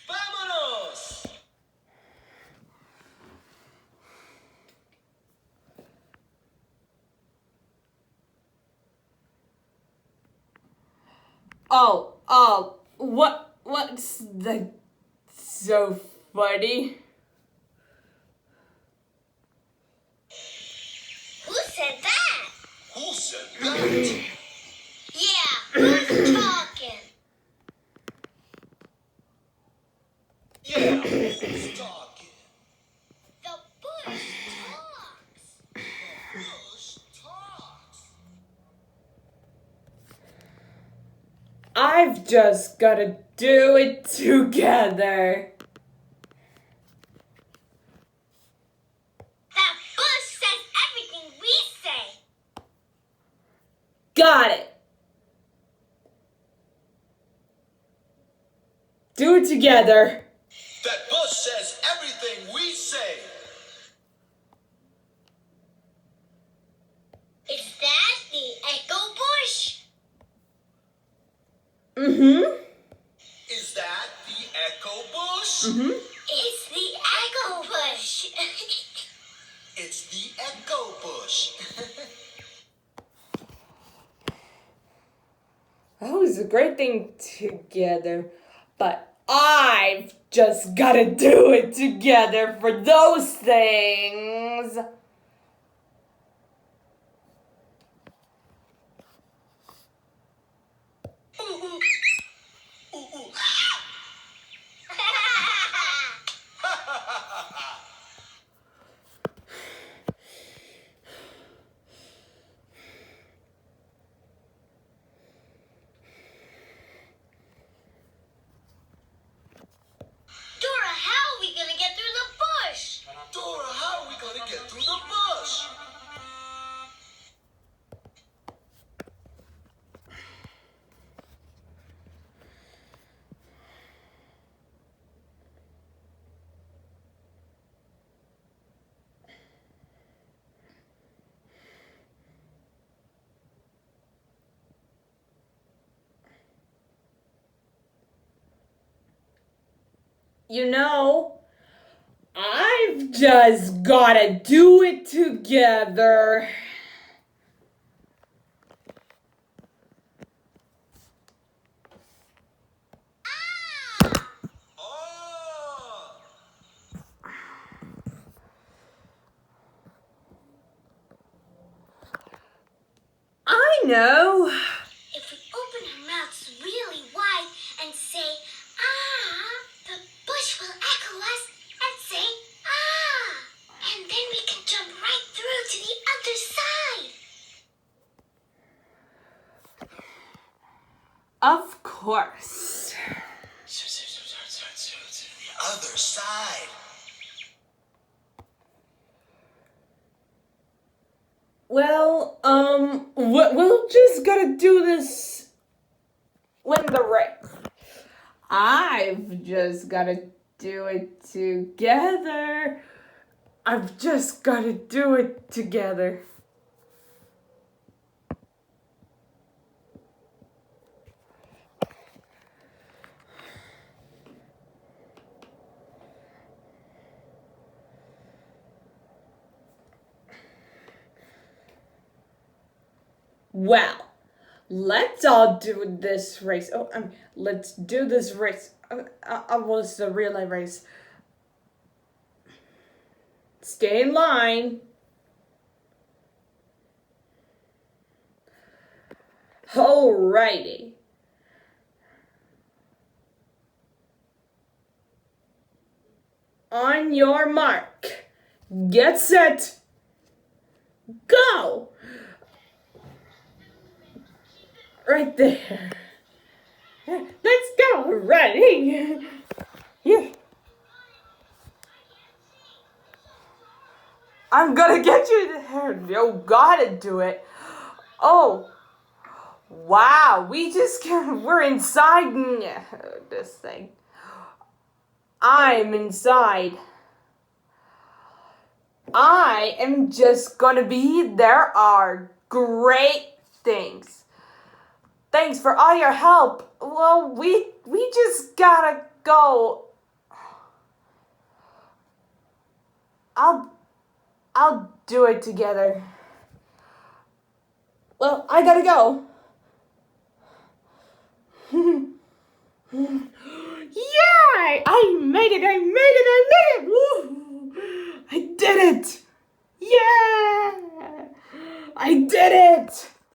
Vámonos! What's the so funny? Who said that? Who said that? Yeah, who's talking? Yeah, who's talking? The bush talks. Bush talks. I've just gotta do it together. That bush says everything we say. Got it. Do it together. That bush says everything we say. Is that the echo bush? Mm-hmm. Is that the echo bush? Mm-hmm. It's the echo bush. It's the echo bush. That was a great thing together, but I've just gotta do it together for those things. Ooh, ooh. Ooh, ooh. Dora, how are we gonna get through the bush? Dora, how are we gonna get through the bush? You know, I've just gotta do it together. Oh! I know. If we open our mouths really wide and say, ah, the bush will echo us and say, ah. And then we can jump right through to the other side. Of course. The other side. Well, we'll just gotta do this win the race. I've just gotta do it together. I've just gotta do it together. Well, let's all do this race. Let's do this race. I was the relay race. Stay in line. Alrighty. On your mark. Get set. Go. Right there. Let's go. Ready? Yeah. I'm gonna get you there. You gotta do it. Oh. Wow. We're inside this thing. I'm inside. I am just gonna be there are great things. Thanks for all your help. Well, we just gotta go. I'll do it together. Well, I gotta go. Yeah! I made it! Woo! I did it! Yeah! I did it!